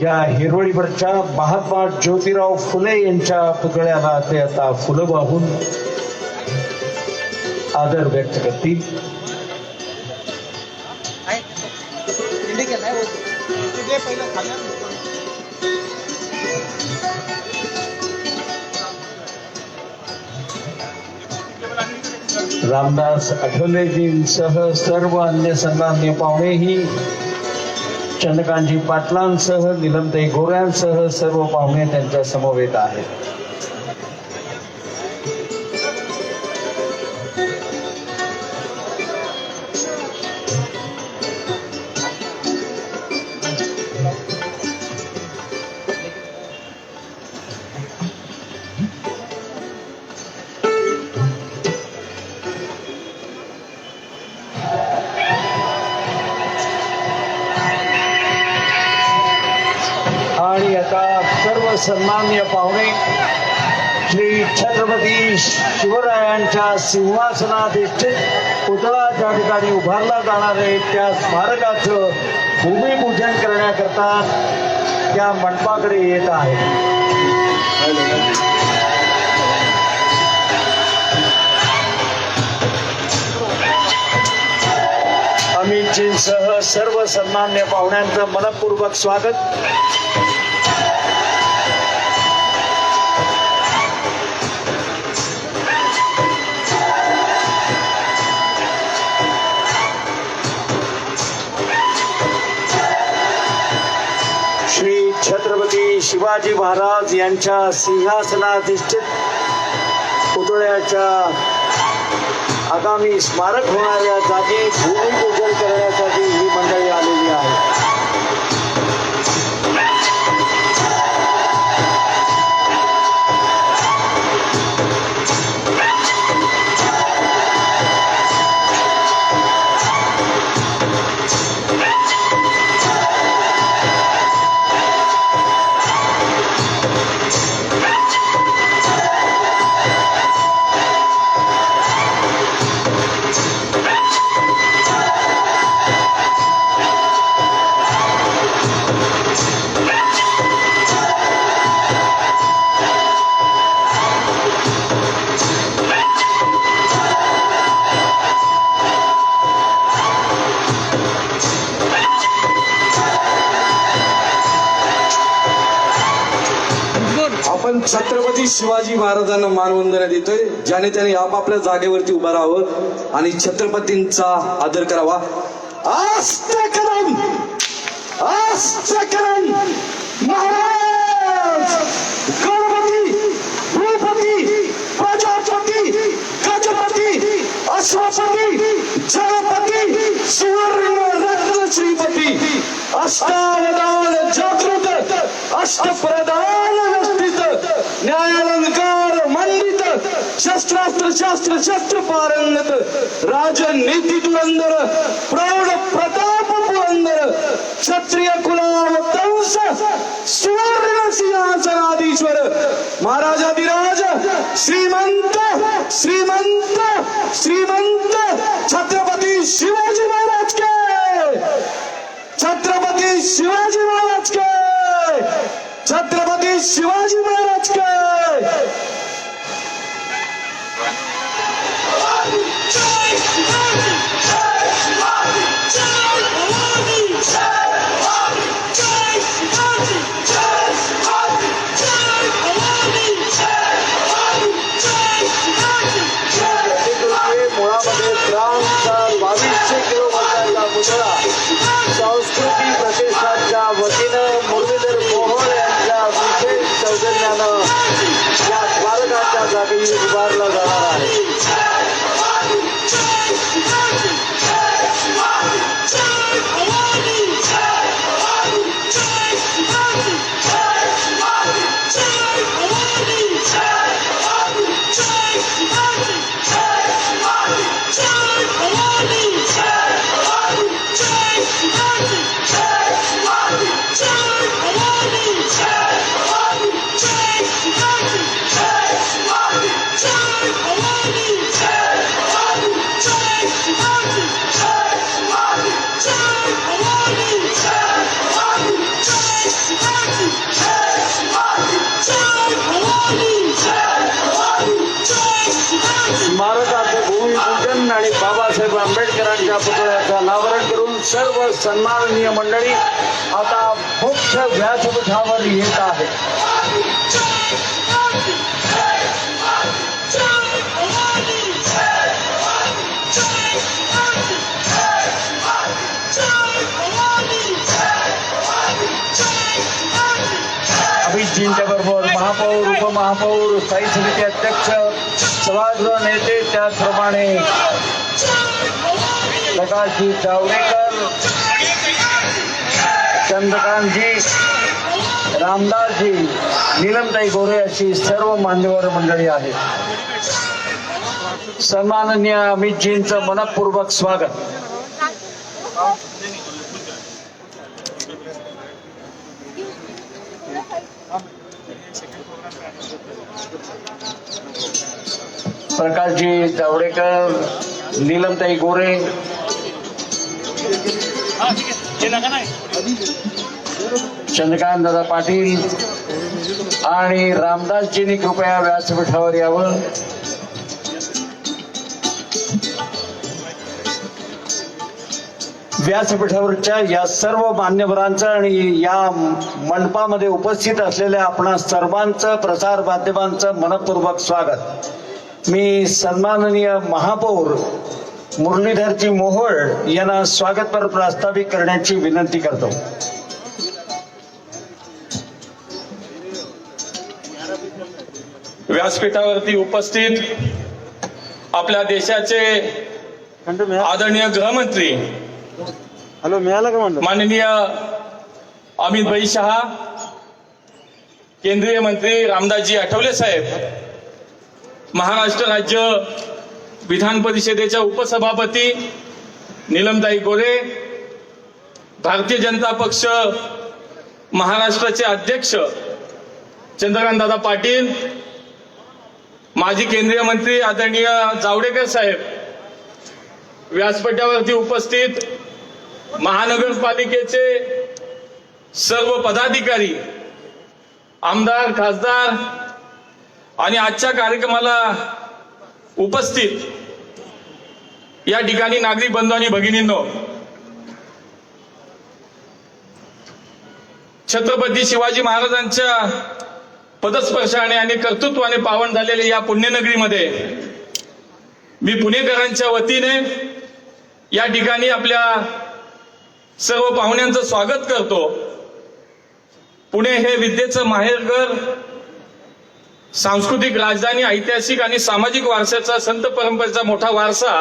या हिरवळीवरच्या महात्मा ज्योतिराव फुले यांच्या पुतळ्याला ते आता फुलं वाहून आदर व्यक्त करतील. रामदास आठवलेजींसह सर्व अन्य सन्माननीय पाहुणेही चंद्रकांतजी पाटलांसह नीलमताई गोऱ्यांसह सर्व पाहुणे त्यांच्या समवेत आहेत. आणि आता सर्व सन्माननीय पाहुणे श्री छत्रपती शिवरायांच्या सिंहासनाधिष्ठित पुतळा ज्या ठिकाणी उभारला जाणार आहे त्या स्मारकाचं भूमिपूजन करण्याकरता त्या मंडपाकडे येत आहेत. अमितजींसह सर्व सन्माननीय पाहुण्यांचं मनपूर्वक स्वागत. श्री छत्रपती शिवाजी महाराज यांच्या सिंहासनाधिष्ठित पुतळ्याच्या आगामी स्मारक होणाऱ्या जागी भूमिपूजन करण्यासाठी ही मंडळी आलेली आहे. आपण छत्रपती शिवाजी महाराजांना मानवंदना देतोय, ज्याने त्याने आपापल्या जागेवरती उभं राहावं आणि छत्रपतींचा आदर करावा. आस्तेकरण महाराज गणपती भूपती प्रजापती गजपती अश्वपती जगपती सुवर्ण रत्न श्रीपती अष्टावधान जागृत अष्टप्रधान न्यायालंकार मंडित शस्त्रास्त्र शास्त्र शस्त्र पारंगत राजनीती धुरंधर प्रौढ प्रताप पुरंदर क्षत्रिय कुलावतंस सुवर्ण सिंहासनाधीश्वर महाराजाधिराज श्रीमंत श्रीमंत श्रीमंत छत्रपती शिवाजी महाराज के, छत्रपती शिवाजी महाराज के, छत्रपती शिवाजी महाराज के. मुळामध्ये 2200 किलोमीटरचा पुतळा सांस्कृतिक प्रतिष्ठान बाबासाहेब आंबेडकरांच्या पुतळ्याचं अनावरण करून सर्व सन्माननीय मंडळी आता मुख्य व्यासपीठावर येत आहे. अभिजींच्या बरोबर महापौर, उपमहापौर, स्थायी समिती अध्यक्ष, सभागृह नेते, त्याचप्रमाणे प्रकाशजी जावडेकर, चंद्रकांतजी, रामदासजी, नीलमताई गोरे अशी सर्व मान्यवर मंडळी आहेत. सन्माननीय अमितजींचं मनपूर्वक स्वागत. प्रकाशजी जावडेकर, नीलमताई गोरे, चंद्रकांत दादा पाटील आणि रामदासजींनी कृपया व्यासपीठावर यावं. व्यासपीठावरच्या या सर्व मान्यवरांचं आणि या मंडपामध्ये उपस्थित असलेल्या आपणा सर्वांचं, प्रसार माध्यमांचं मनपूर्वक स्वागत. मी सन्माननीय महापौर मुरलीधरजी मोहोळ यांना स्वागतपर प्रास्ताविक करण्याची विनंती करतो. व्यासपीठावरती उपस्थित आपल्या देशाचे आदरणीय गृहमंत्री माननीय अमित भाई शहा, केंद्रीय मंत्री रामदासजी आठवले साहेब, महाराष्ट्र राज्य विधान परिषदेच्या उपसभापती नीलमताई गोरे, भारतीय जनता पक्ष महाराष्ट्राचे अध्यक्ष चंद्रकांत दादा पाटील, माजी केंद्रीय मंत्री आदरणीय जावडेकर साहेब, व्यासपीठावरती उपस्थित महानगरपालिकेचे सर्व पदाधिकारी, आमदार, खासदार आणि आजच्या कार्यक्रमाला उपस्थित या ठिकाणी नागरिक बंधू आणि भगिनींनो, छत्रपती शिवाजी महाराजांच्या पदस्पर्शाने आणि कर्तृत्वाने पावन झालेल्या या पुण्यनगरीमध्ये मी पुणेकरांच्या वतीने या ठिकाणी आपल्या सर्व पाहुण्यांचं स्वागत करतो. पुणे हे विद्येचं माहेरघर, सांस्कृतिक राजधानी, ऐतिहासिक आणि सामाजिक वारशाचा, संत परंपरेचा मोठा वारसा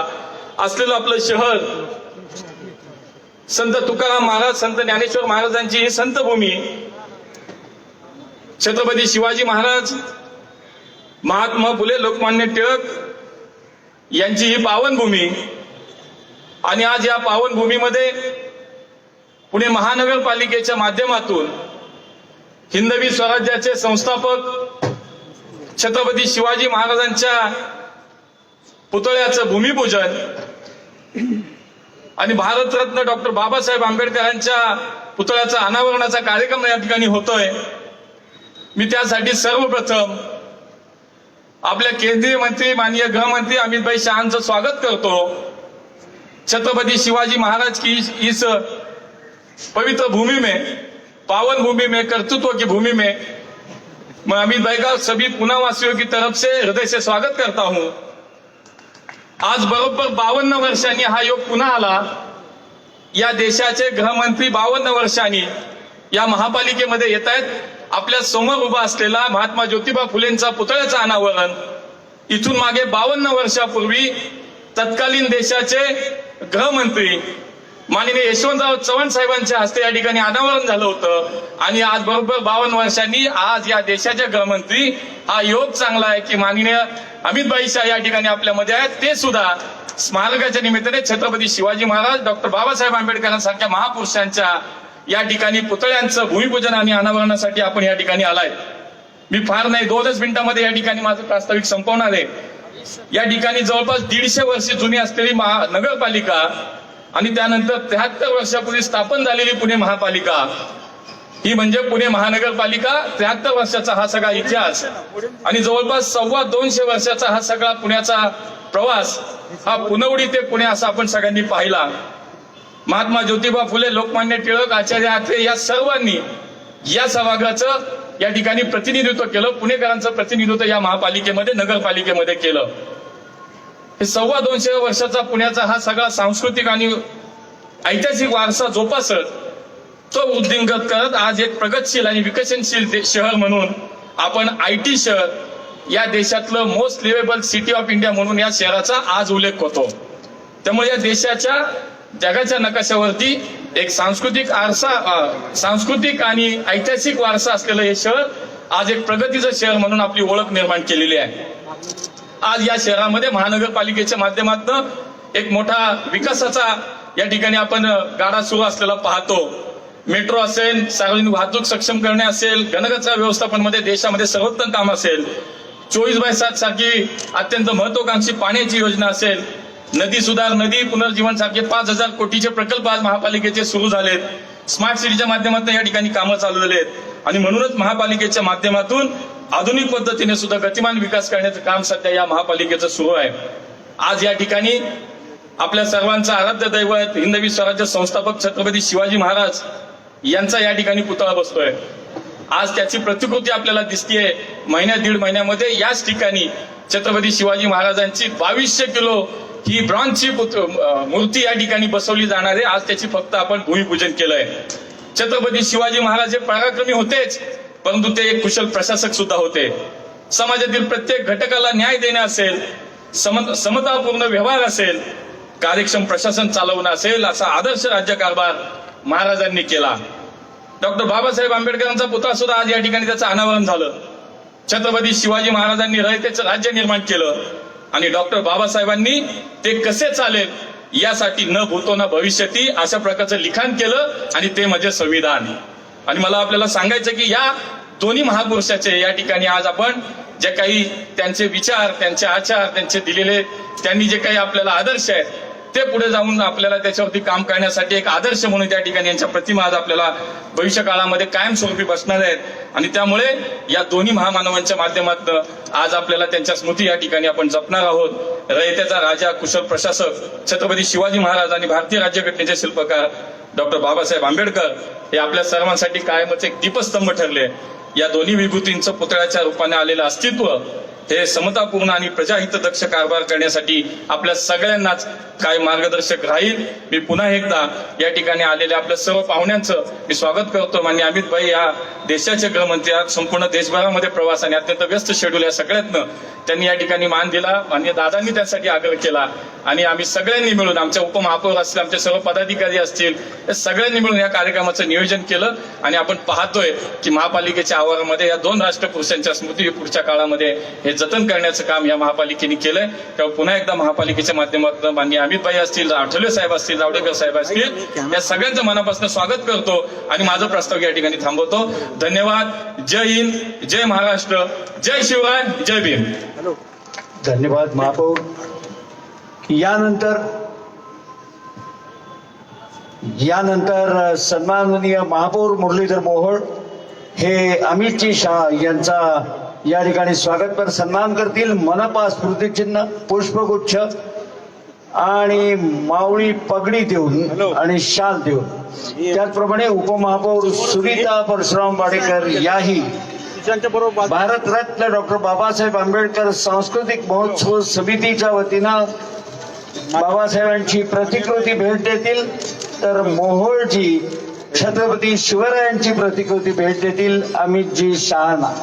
असलेलं आपलं शहर, संत तुकाराम महाराज, संत ज्ञानेश्वर महाराजांची ही संतभूमी, छत्रपती शिवाजी महाराज, महात्मा फुले, लोकमान्य टिळक यांची ही पावनभूमी. आणि आज या पावनभूमीमध्ये पुणे महानगरपालिकेच्या माध्यमातून हिंदवी स्वराज्याचे संस्थापक छत्रपती शिवाजी महाराजांच्या पुतळ्याचं भूमिपूजन आणि भारतरत्न डॉक्टर बाबासाहेब आंबेडकरांच्या पुतळ्याचा अनावरणाचा कार्यक्रम या ठिकाणी होतोय. मी त्यासाठी सर्वप्रथम आपल्या केंद्रीय मंत्री माननीय गृहमंत्री अमित भाई शहांचं स्वागत करतो. छत्रपति शिवाजी महाराज की इस पवित्र भूमि में, पावन भूमि में, कर्तृत्व की भूमि में मैं अमित भाई का सभी पुणे वासियों की तरफ से हृदय से स्वागत करता हूं. आज बरोबर 52 वर्षांनी हा योग पुन्हा आला. या देशाचे गृहमंत्री 52 वर्षांनी या महापालिकेमध्ये येत आहेत. आपल्या समोर उभा असलेला महात्मा ज्योतिबा फुलेंचा पुतळ्याचं अनावरण इथून मागे 52 वर्षापूर्वी तत्कालीन देशाचे गृहमंत्री माननीय यशवंतराव चव्हाण साहेबांच्या हस्ते या ठिकाणी अनावरण झालं होतं. आणि आज बरोबर 52 वर्षांनी आज या देशाचे गृहमंत्री, हा योग चांगला आहे की माननीय अमित भाई शाह या ठिकाणी आपल्यामध्ये आहेत. ते सुद्धा स्मारकाच्या निमित्ताने छत्रपती शिवाजी महाराज, डॉक्टर बाबासाहेब आंबेडकरांसारख्या महापुरुषांच्या या ठिकाणी पुतळ्यांचं भूमिपूजन आणि अनावरणासाठी आपण या ठिकाणी आलाय. मी फार नाही 2च मिनिटांमध्ये या ठिकाणी माझं प्रास्ताविक संपवणार आहे. या ठिकाणी जवळपास 150 वर्ष जुनी असलेली नगरपालिका आणि त्यानंतर 73 वर्षापूर्वी स्थापन झालेली पुणे महापालिका ही म्हणजे पुणे महानगरपालिका, 73 वर्षाचा हा सगळा इतिहास आणि जवळपास 225 वर्षाचा हा सगळा पुण्याचा प्रवास, हा पुनवडी ते पुणे असा आपण सगळ्यांनी पाहिला. महात्मा ज्योतिबा फुले, लोकमान्य टिळक, आचार्य आत्रे या सर्वांनी या सभागृहाचं या ठिकाणी प्रतिनिधित्व केलं. पुणेकरांचं प्रतिनिधित्व या महापालिकेमध्ये, नगरपालिकेमध्ये केलं. हे 225 वर्षाचा पुण्याचा हा सगळा सांस्कृतिक आणि ऐतिहासिक वारसा जोपासत, तो वृद्धिंगत करत आज एक प्रगतशील आणि विकसनशील शहर म्हणून आपण IT शहर, या देशातलं मोस्ट लिव्हेबल सिटी ऑफ इंडिया म्हणून या शहराचा आज उल्लेख होतो. त्यामुळे या देशाच्या जगाच्या नकाशावरती एक सांस्कृतिक आणि ऐतिहासिक वारसा असलेलं हे शहर आज एक प्रगतीचं शहर म्हणून आपली ओळख निर्माण केलेली आहे. आज या शहरामध्ये महानगरपालिकेच्या माध्यमातून एक मोठा विकासाचा या ठिकाणी आपण गाडा सुरू असलेला पाहतो. मेट्रो असेल, सार्वजनिक वाहतूक सक्षम करणे असेल, घनकचरा व्यवस्थापनामध्ये देशामध्ये सर्वोत्तम काम असेल, 24/7 सारखी अत्यंत महत्वाकांक्षी पाण्याची योजना असेल, नदी सुधार, नदी पुनर्जीवन सारखे 5,000 कोटीचे प्रकल्प आज महापालिकेचे सुरू झालेत. स्मार्ट सिटीच्या माध्यमातून या ठिकाणी कामं चालू झालेत आणि म्हणूनच महापालिकेच्या माध्यमातून आधुनिक पद्धतीने सुद्धा गतिमान विकास करण्याचं काम सध्या या महापालिकेचं सुरू आहे. आज या ठिकाणी आपल्या सर्वांचा आराध्य दैवत, हिंदवी स्वराज्य संस्थापक छत्रपती शिवाजी महाराज यांचा या ठिकाणी पुतळा बसतोय. आज त्याची प्रतिकृती आपल्याला दिसतेय. दीड महिन्यामध्ये याच ठिकाणी छत्रपती शिवाजी महाराजांची 2200 किलो ही ब्रॉन्झची मूर्ती या ठिकाणी बसवली जाणार आहे. आज त्याची फक्त आपण भूमिपूजन केलंय. छत्रपती शिवाजी महाराज हे पराक्रमी होतेच, परंतु ते एक कुशल प्रशासक सुद्धा होते. समाजातील प्रत्येक घटकाला न्याय देणे असेल, समतापूर्ण व्यवहार असेल, कार्यक्षम प्रशासन चालवणं असेल, असा आदर्श राज्यकारभार महाराजांनी केला. डॉक्टर बाबासाहेब आंबेडकरांचा पुतळा सुद्धा आज या ठिकाणी त्याचं अनावरण झालं. छत्रपती शिवाजी महाराजांनी रयतेचं राज्य निर्माण केलं आणि डॉक्टर बाबासाहेबांनी ते कसे चालेल यासाठी न भूतो न भविष्यती अशा प्रकारचं लिखाण केलं आणि ते म्हणजे संविधान. आणि मला आपल्याला सांगायचं की या दोन्ही महापुरुषाचे या ठिकाणी आज आपण जे काही त्यांचे विचार, त्यांचे आचार, त्यांनी जे काही आपल्याला आदर्श आहेत ते पुढे जाऊन आपल्याला त्याच्यावरती काम करण्यासाठी एक आदर्श म्हणून त्या ठिकाणी यांच्या प्रतिमा आज आपल्याला भविष्य काळामध्ये कायमस्वरूपी बसणार आहेत. आणि त्यामुळे या दोन्ही महामानवांच्या माध्यमातून आज आपल्याला त्यांच्या स्मृती या ठिकाणी आपण जपणार आहोत. रयतेचा राजा, कुशल प्रशासक छत्रपती शिवाजी महाराज आणि भारतीय राज्यघटनेचे शिल्पकार डॉक्टर बाबासाहेब आंबेडकर हे आपल्या सर्वांसाठी कायमच एक दीपस्तंभ ठरले. या दोन्ही विभूतींचं पुतळ्याच्या रूपाने आलेलं अस्तित्व हे समतापूर्ण आणि प्रजाहितदक्ष कारभार करण्यासाठी आपल्या सगळ्यांनाच काय मार्गदर्शक राहील. मी पुन्हा एकदा या ठिकाणी आलेल्या आपल्या सर्व पाहुण्यांचं मी स्वागत करतो. माननीय अमित भाई या देशाचे गृहमंत्री, आज संपूर्ण देशभरामध्ये प्रवास आणि अत्यंत व्यस्त शेड्यूल या सगळ्यातनं त्यांनी या ठिकाणी मान दिला. माननीय दादांनी त्यासाठी आग्रह केला आणि आम्ही सगळ्यांनी मिळून, आमच्या उपमहापौर असतील, आमचे सर्व पदाधिकारी असतील, या सगळ्यांनी मिळून या कार्यक्रमाचं नियोजन केलं. आणि आपण पाहतोय की महापालिकेच्या आवारामध्ये या दोन राष्ट्रपुरुषांच्या स्मृती पुढच्या काळामध्ये हे जतन करण्याचं काम या महापालिकेने केलंय. तेव्हा पुन्हा एकदा महापालिकेच्या माध्यमातून माननीय अमित भाई असतील, आठवले साहेब असतील, जावडेकर साहेब असतील, या सगळ्यांचं मनापासून स्वागत करतो आणि माझं प्रस्ताव या ठिकाणी थांबवतो. धन्यवाद. जय हिंद, जय महाराष्ट्र, जय शिवराय, जय भीम. धन्यवाद महापौर. यानंतर सन्माननीय महापौर मुरलीधर मोहोळ हे अमितजी शाह यांचा या ठिकाणी स्वागतपर सन्मान करतील. मनपा स्मृतिचिन्ह, पुष्पगुच्छ आणि मावळी पगडी देऊन आणि शाल देऊन, त्याचप्रमाणे उपमहापौर सुनीता परशुराम वाडेकर याही भारतरत्न डॉक्टर बाबासाहेब आंबेडकर सांस्कृतिक महोत्सव समितीच्या वतीनं बाबासाहेबांची प्रतिकृती भेट देतील. तर मोहोळजी छत्रपती शिवरायांची प्रतिकृती भेट देतील अमितजी शहाना.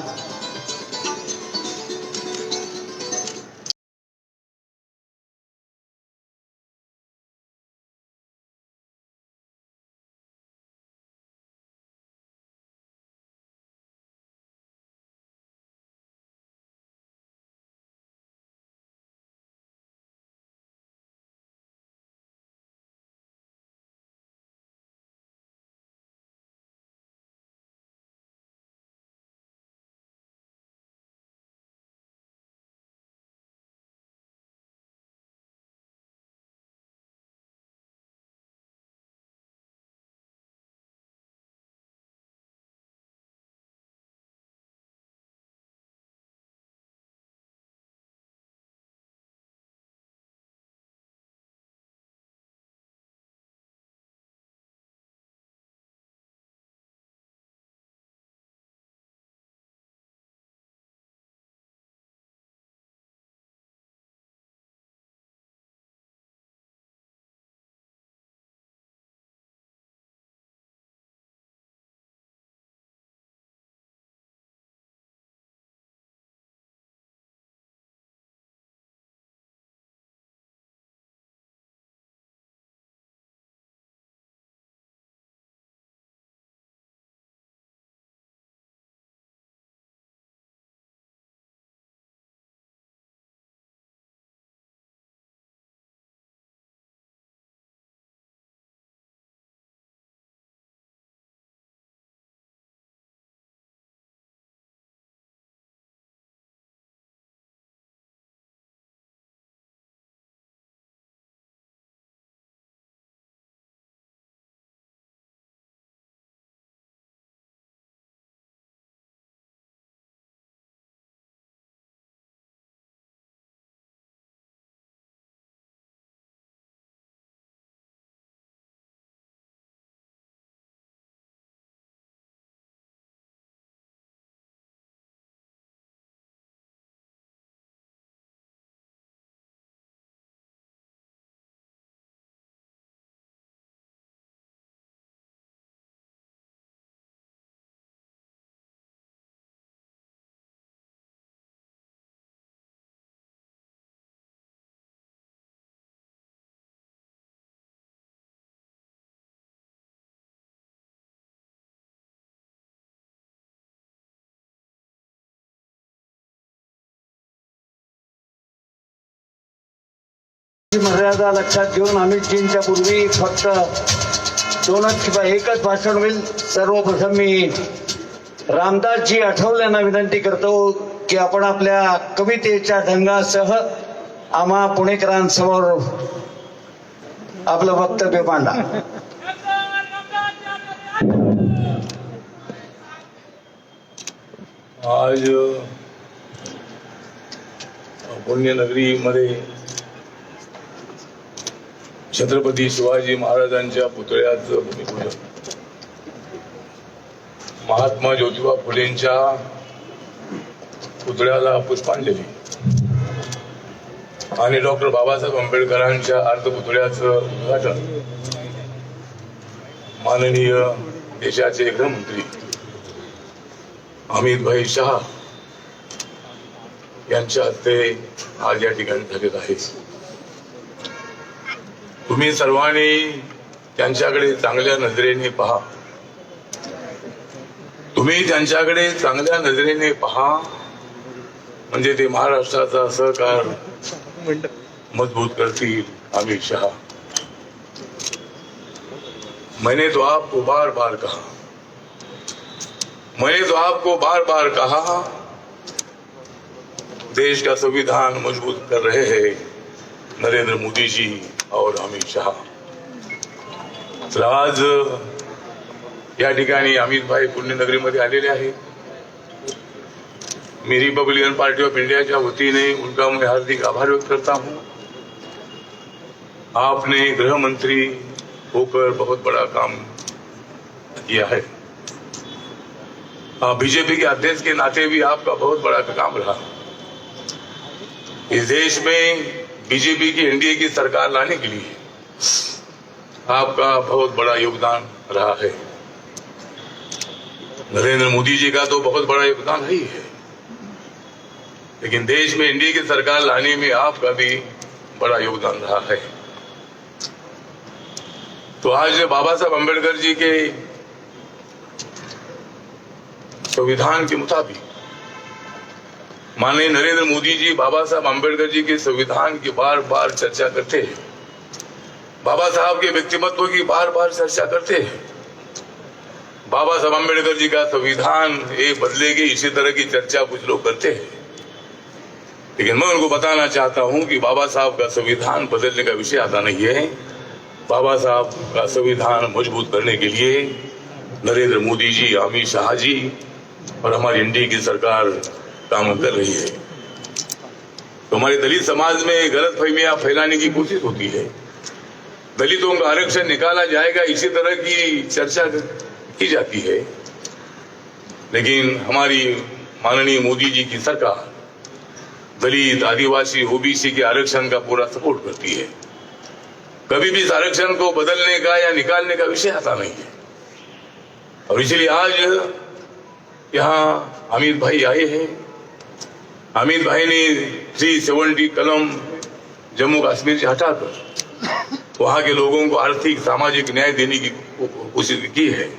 मर्यादा लक्षात घेऊन अमितजींच्या पूर्वी फक्त 2च किंवा 1च भाषण होईल. सर्वप्रथम मी रामदासजी आठवलेंना विनंती करतो की आपण आपल्या कवितेच्या ढंगासह आम्हा पुणेकरांसमोर आपलं वक्तव्य मांडा. आज पुण्यनगरीमध्ये छत्रपती शिवाजी महाराजांच्या पुतळ्याचं भूमिपूजन, महात्मा ज्योतिबा फुलेंच्या पुतळ्याला पुष्पांजली आणि डॉक्टर बाबासाहेब आंबेडकरांच्या अर्धपुतळ्याचं उद्घाटन माननीय देशाचे गृहमंत्री अमित शहा यांच्या हस्ते आज या ठिकाणी झालेलं आहे. तुम्ही सर्वांनी त्यांच्याकडे चांगल्या नजरेने पहा. तुम्ही त्यांच्याकडे चांगल्या नजरेने पहा म्हणजे ते महाराष्ट्राचा सहकार मजबूत करतील. अमित शहा, मैंने तो आपको बार बार कहा, मैंने तो आपको बार बार कहा, देश का संविधान मजबूत कर रहे हैं नरेंद्र मोदी जी और अमित शहा. तर आज या ठिकाणी अमित भाई पुण्यनगरीमध्ये आलेले आहेत. मी रिपब्लिकन पार्टी ऑफ इंडियाच्या वतीने उनका मैं हार्दिक आभार व्यक्त करता हूं. आपने गृह मंत्री होकर बहुत बड़ा काम किया है. बीजेपी के अध्यक्ष के नाते भी आपका बहुत बड़ा काम रहा. इस देश में बीजेपी की एनडीए की सरकार लाने के लिए आपका बहुत बड़ा योगदान रहा है. नरेंद्र मोदी जी का तो बहुत बड़ा योगदान ही है, लेकिन देश में एनडीए की सरकार लाने में आपका भी बड़ा योगदान रहा है. तो आज बाबा साहब अम्बेडकर जी के संविधान के मुताबिक माननीय नरेंद्र मोदी जी बाबा साहब अम्बेडकर जी के संविधान की बार बार चर्चा करते हैं. बाबा साहब के व्यक्तिमत्व की बार बार चर्चा करते हैं. बाबा साहब अम्बेडकर जी का संविधान एक बदलेगी, इसी तरह की चर्चा कुछ लोग करते हैं. लेकिन मैं उनको बताना चाहता हूं कि बाबा साहब का संविधान बदलने का विषय आता नहीं है. बाबा साहब का संविधान मजबूत करने के लिए नरेंद्र मोदी जी, अमित शाह जी और हमारी एनडीए की सरकार काम कर रही है. तो हमारे दलित समाज में गलत फहमियां फैलाने की कोशिश होती है. दलितों का आरक्षण निकाला जाएगा, इसी तरह की चर्चा की जाती है. लेकिन हमारी माननीय मोदी जी की सरकार दलित, आदिवासी, ओबीसी के आरक्षण का पूरा सपोर्ट करती है. कभी भी इस आरक्षण को बदलने का या निकालने का विषय आता नहीं है. और इसलिए आज यहाँ अमित भाई आए हैं. अमित भाई ने 370 कलम जम्मू कश्मीर से हटाकर वहां के लोगों को आर्थिक सामाजिक न्याय देने की कोशिश की है.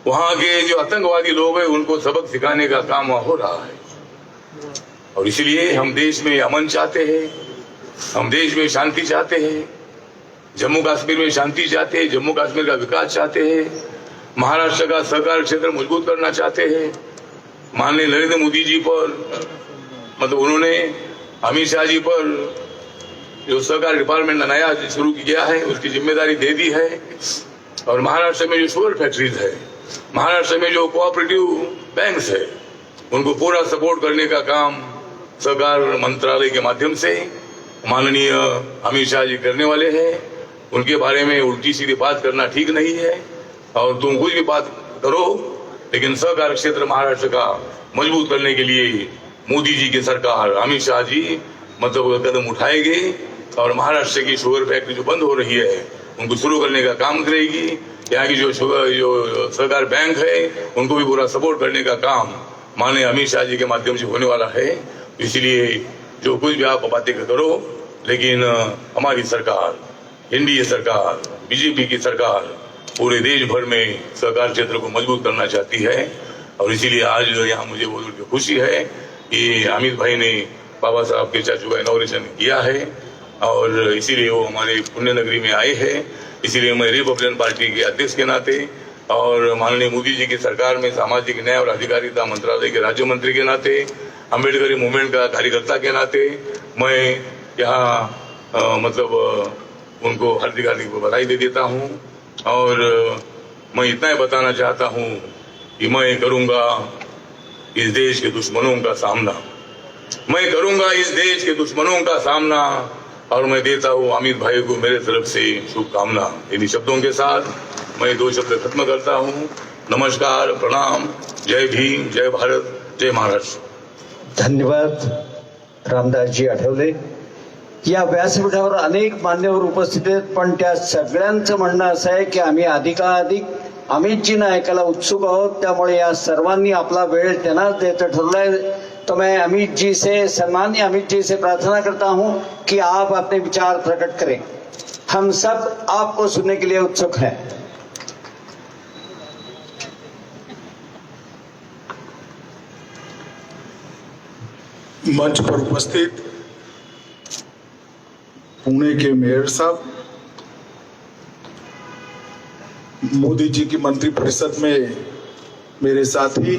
वहां के जो आतंकवादी लोग हैं उनको सबक सिखाने का काम वहां हो रहा है. और इसलिए हम देश में अमन चाहते हैं, हम देश में शांति चाहते हैं, जम्मू कश्मीर में शांति चाहते हैं, जम्मू कश्मीर का विकास चाहते हैं, महाराष्ट्र का सहकार क्षेत्र मजबूत करना चाहते हैं. माननीय नरेंद्र मोदी जी पर मतलब उन्होंने अमित शाह जी पर जो सहकार डिपार्टमेंट नया शुरू किया है उसकी जिम्मेदारी दे दी है. और महाराष्ट्र में जो शुगर फैक्ट्रीज है, महाराष्ट्र में जो कोऑपरेटिव बैंक्स है, उनको पूरा सपोर्ट करने का काम सहकार मंत्रालय के माध्यम से माननीय अमित शाह जी करने वाले हैं. उनके बारे में उल्टी सीधी बात करना ठीक नहीं है. और तुम कुछ भी बात करो, लेकिन सहकार क्षेत्र महाराष्ट्र का मजबूत करने के लिए मोदी जी की सरकार, अमित शाह जी मतलब कदम उठाएंगे और महाराष्ट्र की शुगर फैक्ट्री जो बंद हो रही है उनको शुरू करने का काम करेगी. यहाँ की जो सहकार बैंक है उनको भी पूरा सपोर्ट करने का काम माननीय अमित शाह जी के माध्यम से होने वाला है. इसलिए जो कुछ भी आप बातें करो, लेकिन हमारी सरकार, एनडीए सरकार, बीजेपी की सरकार पूरे देश भर में सहकार क्षेत्र को मजबूत करना चाहती है. और इसीलिए आज यहाँ मुझे बोल के खुशी है कि अमित भाई ने बाबा साहब के चाचू का इनॉग्रेशन किया है. और इसीलिए वो हमारे पुण्य नगरी में आए हैं। इसीलिए मैं रिपब्लिकन पार्टी के अध्यक्ष के नाते और माननीय मोदी जी की सरकार में सामाजिक न्याय और अधिकारिता मंत्रालय के राज्य मंत्री के नाते, अम्बेडकरी मूवमेंट का कार्यकर्ता के नाते मैं यहाँ उनको हार्दिक हार्दिक बधाई दे देता हूँ। और मैं इतना ही बताना चाहता हूँ कि मैं करूँगा इस देश के दुश्मनों का सामना, मैं करूँगा इस देश के दुश्मनों का सामना, और मैं देता हूँ अमित भाई को मेरे तरफ से शुभकामना। इन्हीं शब्दों के साथ मैं 2 शब्द खत्म करता हूँ। नमस्कार, प्रणाम, जय भीम, जय भारत, जय महाराष्ट्र। धन्यवाद रामदासजी आठवले। या व्यासपीठावर अनेक मान्यवर उपस्थित आहेत, पण त्या सगळ्यांचं म्हणणं असं आहे की आम्ही अधिकाधिक अमितजींना ऐकायला उत्सुक आहोत, त्यामुळे या सर्वांनी आपला वेळ त्यांनाच द्यायचं ठरलंय। तो मैं अमित जी से, सम्माननीय अमित जी से प्रार्थना करता हूं कि आप अपने विचार प्रकट करें। हम सब आपको सुनने के लिए उत्सुक हैं। मंच पर उपस्थित पुणे के मेयर साहब, मोदी जी की मंत्रिपरिषद में मेरे साथी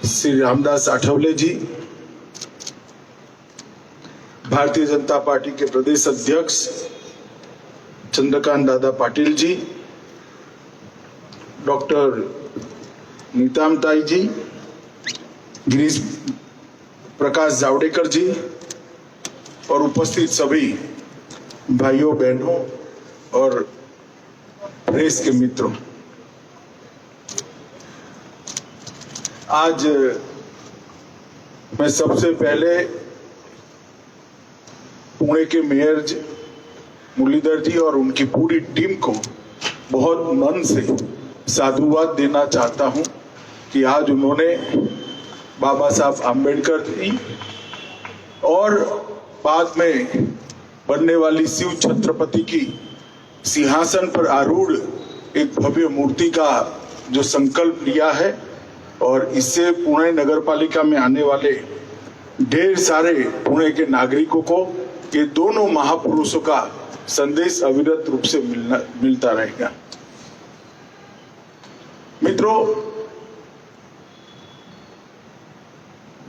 श्री रामदास आठवले जी, भारतीय जनता पार्टी के प्रदेश अध्यक्ष चंद्रकांत दादा पाटिल जी, डॉक्टर नीतामताई जी, गिरीश प्रकाश जावड़ेकर जी और उपस्थित सभी भाइयों बहनों और प्रेस के मित्रों, आज मैं सबसे पहले पुणे के मेयर मुरलीधर जी और उनकी पूरी टीम को बहुत मन से साधुवाद देना चाहता हूं कि आज उन्होंने बाबा साहब आम्बेडकर जी और बाद में बनने वाली शिव छत्रपति की सिंहासन पर आरूढ़ एक भव्य मूर्ति का जो संकल्प लिया है, और इससे पुणे नगर पालिका में आने वाले ढेर सारे पुणे के नागरिकों को ये दोनों महापुरुषों का संदेश अविरत रूप से मिलता रहेगा। मित्रों,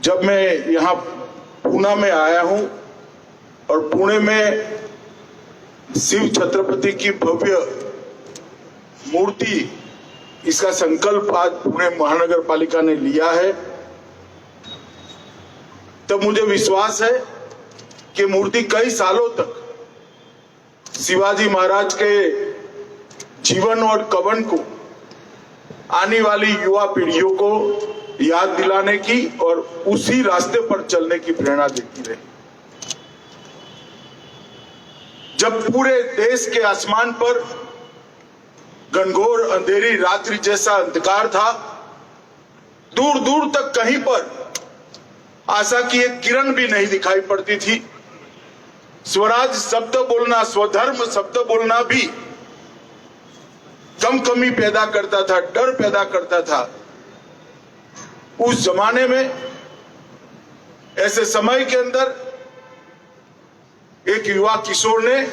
जब मैं यहाँ पूना में आया हूं और पुणे में शिव छत्रपति की भव्य मूर्ति, इसका संकल्प आज पुणे महानगर पालिका ने लिया है, तब मुझे विश्वास है कि मूर्ति कई सालों तक शिवाजी महाराज के जीवन और कवन को आने वाली युवा पीढ़ियों को याद दिलाने की और उसी रास्ते पर चलने की प्रेरणा देती रही। जब पूरे देश के आसमान पर घनघोर अंधेरी रात्रि जैसा अंधकार था, दूर दूर तक कहीं पर आशा की एक किरण भी नहीं दिखाई पड़ती थी, स्वराज शब्द बोलना, स्वधर्म शब्द बोलना भी कमी पैदा करता था, डर पैदा करता था। उस जमाने में, ऐसे समय के अंदर एक युवा किशोर ने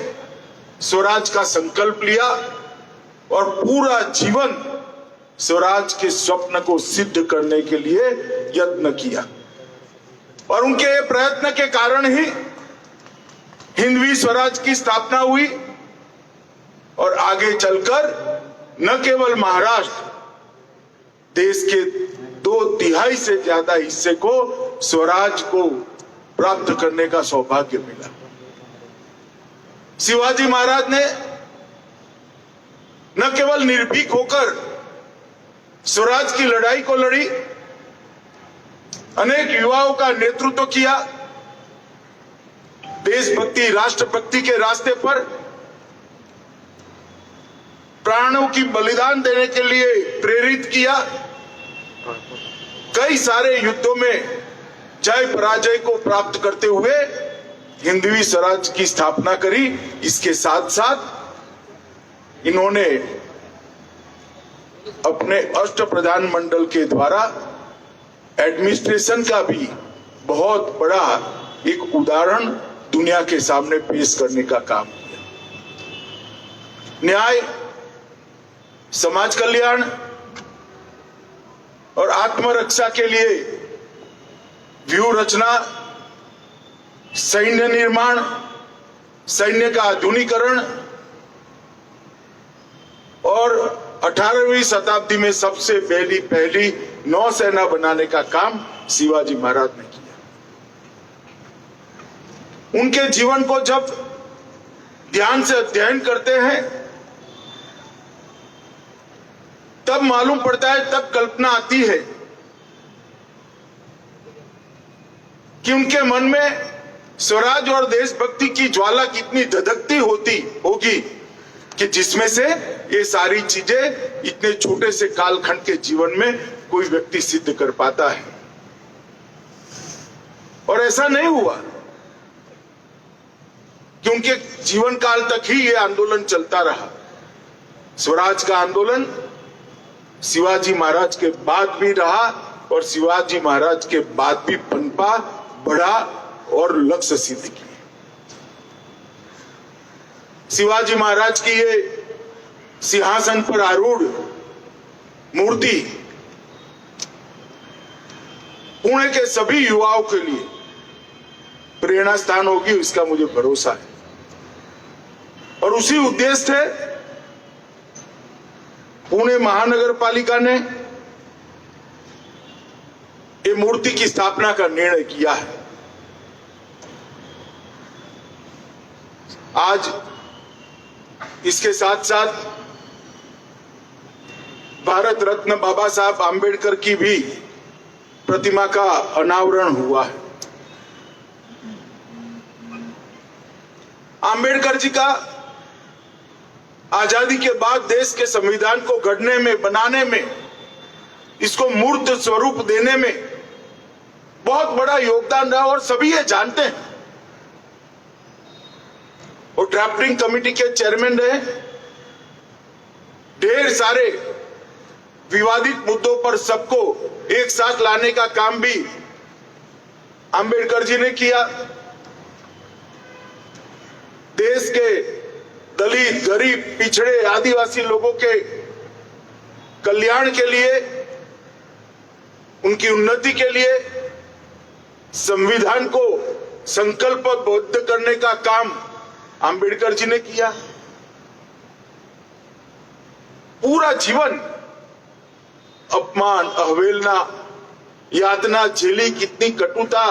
स्वराज का संकल्प लिया और पूरा जीवन स्वराज के स्वप्न को सिद्ध करने के लिए यत्न किया, और उनके प्रयत्न के कारण ही हिंदवी स्वराज की स्थापना हुई और आगे चलकर न केवल महाराष्ट्र, देश के 2/3 से ज्यादा हिस्से को स्वराज को प्राप्त करने का सौभाग्य मिला। शिवाजी महाराज ने न केवल निर्भीक होकर स्वराज की लड़ाई को लड़ी, अनेक युवाओं का नेतृत्व किया, देशभक्ति, राष्ट्रभक्ति के रास्ते पर प्राणों की बलिदान देने के लिए प्रेरित किया, कई सारे युद्धों में जय पराजय को प्राप्त करते हुए हिंदवी स्वराज की स्थापना करी। इसके साथ साथ इन्होंने अपने अष्ट प्रधान मंडल के द्वारा एडमिनिस्ट्रेशन का भी बहुत बड़ा एक उदाहरण दुनिया के सामने पेश करने का काम किया। न्याय, समाज कल्याण और आत्मरक्षा के लिए व्यूह रचना, सैन्य निर्माण, सैन्य का आधुनिकीकरण और 18वीं शताब्दी में सबसे पहली नौसेना बनाने का काम शिवाजी महाराज ने किया। उनके जीवन को जब ध्यान से अध्ययन करते हैं तब मालूम पड़ता है, तब कल्पना आती है कि उनके मन में स्वराज और देशभक्ति की ज्वाला कितनी धधकती होगी कि जिसमें से ये सारी चीजें इतने छोटे से कालखंड के जीवन में कोई व्यक्ति सिद्ध कर पाता है। और ऐसा नहीं हुआ, क्योंकि जीवन काल तक ही ये आंदोलन चलता रहा। स्वराज का आंदोलन शिवाजी महाराज के बाद भी रहा और शिवाजी महाराज के बाद भी पनपा, बढ़ा और लक्ष्य सिद्ध किए। शिवाजी महाराज की ये सिंहासन पर आरूढ़ मूर्ति पुणे के सभी युवाओं के लिए प्रेरणा स्थान होगी, इसका मुझे भरोसा है। और उसी उद्देश्य से पुणे महानगर पालिका ने ये मूर्ति की स्थापना का निर्णय किया है। आज इसके साथ साथ भारत रत्न बाबा साहब आंबेडकर की भी प्रतिमा का अनावरण हुआ है। आंबेडकर जी का आजादी के बाद देश के संविधान को गढ़ने में, बनाने में, इसको मूर्त स्वरूप देने में बहुत बड़ा योगदान रहा और सभी ये जानते हैं। वो ड्राफ्टिंग कमेटी के चेयरमैन रहे। ढेर सारे विवादित मुद्दों पर सबको एक साथ लाने का काम भी आंबेडकर जी ने किया। देश के दलित, गरीब, पिछड़े, आदिवासी लोगों के कल्याण के लिए, उनकी उन्नति के लिए संविधान को संकल्पबद्ध करने का काम आंबेडकर जी ने किया। पूरा जीवन अपमान, अवहेलना, यातना झेली, कितनी कटुता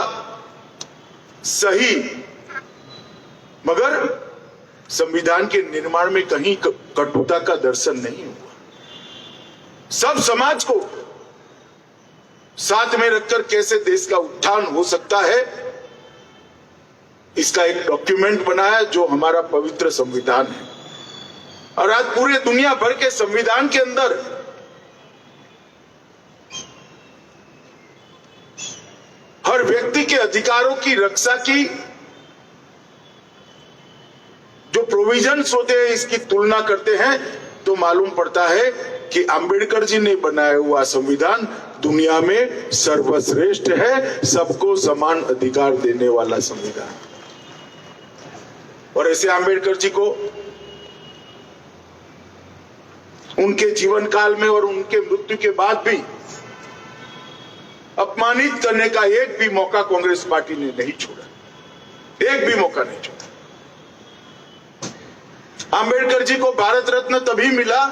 सही, मगर संविधान के निर्माण में कहीं कटुता का दर्शन नहीं हुआ। सब समाज को साथ में रखकर कैसे देश का उत्थान हो सकता है, इसका एक डॉक्यूमेंट बनाया जो हमारा पवित्र संविधान है। और आज पूरे दुनिया भर के संविधान के अंदर हर व्यक्ति के अधिकारों की रक्षा की जो प्रोविजंस होते हैं, इसकी तुलना करते हैं तो मालूम पड़ता है कि अंबेडकर जी ने बनाया हुआ संविधान दुनिया में सर्वश्रेष्ठ है, सबको समान अधिकार देने वाला संविधान। और ऐसे अंबेडकर जी को उनके जीवन काल में और उनके मृत्यु के बाद भी अपमानित करने का एक भी मौका कांग्रेस पार्टी ने नहीं छोड़ा, एक भी मौका नहीं छोड़ा। अंबेडकर जी को भारत रत्न तभी मिला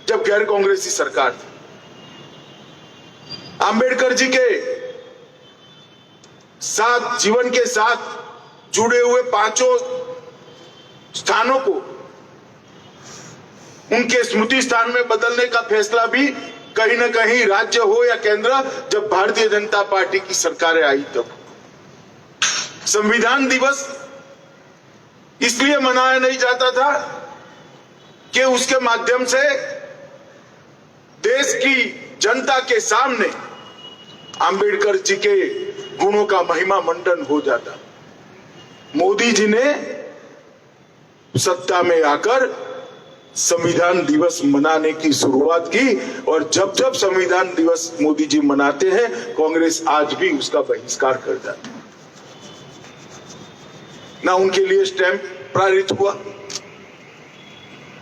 जब गैर कांग्रेसी सरकार थी। अंबेडकर जी के साथ, जीवन के साथ जुड़े हुए पांचों स्थानों को उनके स्मृति स्थान में बदलने का फैसला भी कहीं ना कहीं राज्य हो या केंद्र, जब भारतीय जनता पार्टी की सरकारें आई तब। संविधान दिवस इसलिए मनाया नहीं जाता था कि उसके माध्यम से देश की जनता के सामने अंबेडकर जी के गुणों का महिमा मंडन हो जाता। मोदी जी ने सत्ता में आकर संविधान दिवस मनाने की शुरुआत की और जब जब संविधान दिवस मोदी जी मनाते हैं, कांग्रेस आज भी उसका बहिष्कार कर जाती है। ना उनके लिए स्टैंप पारित हुआ।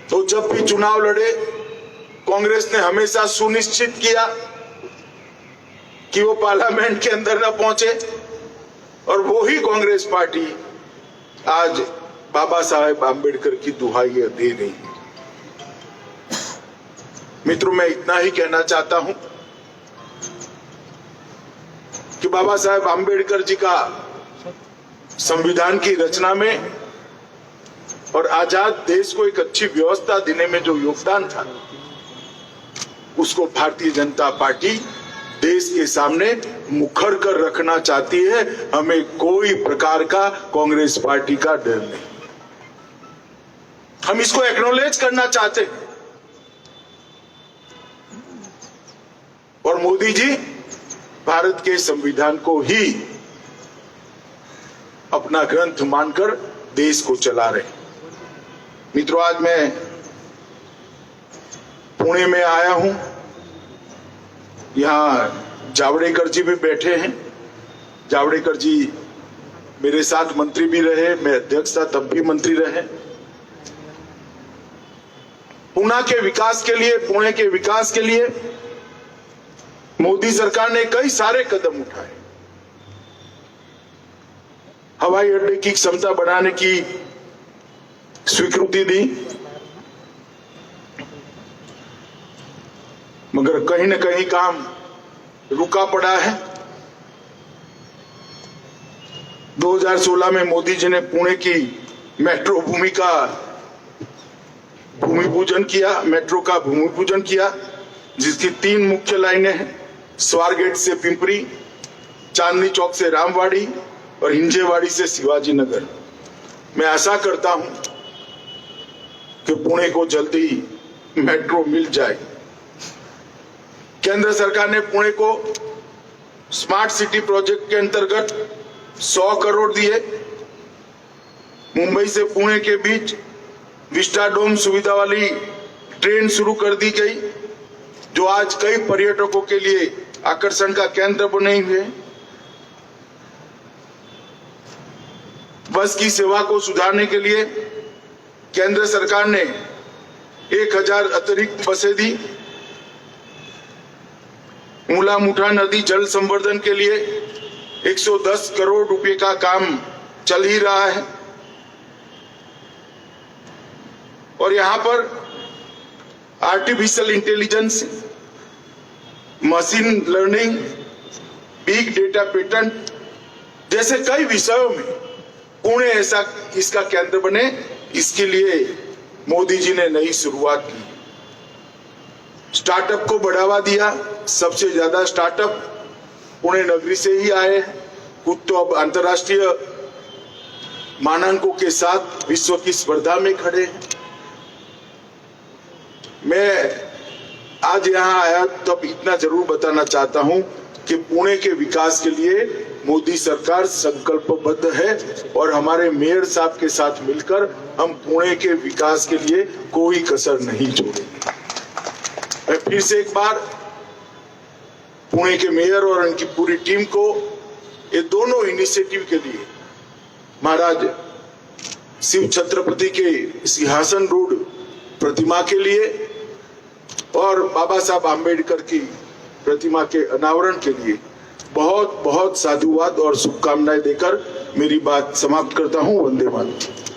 तो जब भी चुनाव लड़े कांग्रेस ने हमेशा सुनिश्चित किया कि वो पार्लियामेंट के अंदर न पहुंचे, और वो ही कांग्रेस पार्टी आज बाबा साहेब आंबेडकर की दुहाई दे रही है। मित्रों, मैं इतना ही कहना चाहता हूं कि बाबा साहेब आंबेडकर जी का संविधान की रचना में और आजाद देश को एक अच्छी व्यवस्था देने में जो योगदान था, उसको भारतीय जनता पार्टी देश के सामने मुखर कर रखना चाहती है। हमें कोई प्रकार का कांग्रेस पार्टी का डर नहीं, हम इसको एक्नॉलेज करना चाहते हैं। और मोदी जी भारत के संविधान को ही अपना ग्रंथ मानकर देश को चला रहे। मित्रों, आज मैं पुणे में आया हूं, यहां जावड़ेकर जी भी बैठे हैं। जावड़ेकर जी मेरे साथ मंत्री भी रहे, मैं अध्यक्ष था तब भी मंत्री रहे। पुणे के विकास के लिए मोदी सरकार ने कई सारे कदम उठाए। हवाई अड्डे की क्षमता बढ़ाने की स्वीकृति दी, मगर कहीं न कहीं काम रुका पड़ा है। 2016 में मोदी जी ने पुणे की मेट्रो भूमि पूजन किया, जिसकी 3 मुख्य लाइनें हैं, स्वारगेट से पिंपरी, चांदनी चौक से रामवाड़ी और हिंजेवाड़ी से शिवाजी नगर। मैं आशा करता हूं कि पुणे को जल्दी मेट्रो मिल जाए। केंद्र सरकार ने पुणे को स्मार्ट सिटी प्रोजेक्ट के अंतर्गत 100 करोड़ दिए। मुंबई से पुणे के बीच विस्टाडोम सुविधा वाली ट्रेन शुरू कर दी गई, जो आज कई पर्यटकों के लिए आकर्षण का केंद्र बने हुए। बस की सेवा को सुधारने के लिए केंद्र सरकार ने 1000 अतिरिक्त बसें दी। मूला मुठा नदी जल संवर्धन के लिए 110 करोड़ रुपए का काम चल ही रहा है। और यहां पर artificial intelligence, machine learning, big data patent जैसे कई विषयों में पुणे ऐसा इसका केंद्र बने, इसके लिए मोदी जी ने नई शुरुआत की। स्टार्टअप को बढ़ावा दिया। सबसे ज्यादा स्टार्टअप पुणे नगरी से ही आए हैं। कुछ तो अब अंतर्राष्ट्रीय मानकों के साथ विश्व की स्पर्धा में खड़े हैं। मैं आज यहाँ आया तब इतना जरूर बताना चाहता हूं कि पुणे के विकास के लिए मोदी सरकार संकल्पबद्ध है, और हमारे मेयर साहब के साथ मिलकर हम पुणे के विकास के लिए कोई कसर नहीं छोड़ेंगे। मैं फिर से एक बार पुणे के मेयर और उनकी पूरी टीम को ये दोनों इनिशिएटिव के लिए, महाराज शिव छत्रपति के सिंहासन रोड प्रतिमा के लिए और बाबा साहब आंबेडकर की प्रतिमा के अनावरण के लिए बहुत बहुत साधुवाद और शुभकामनाएं देकर मेरी बात समाप्त करता हूं। वंदे मातरम।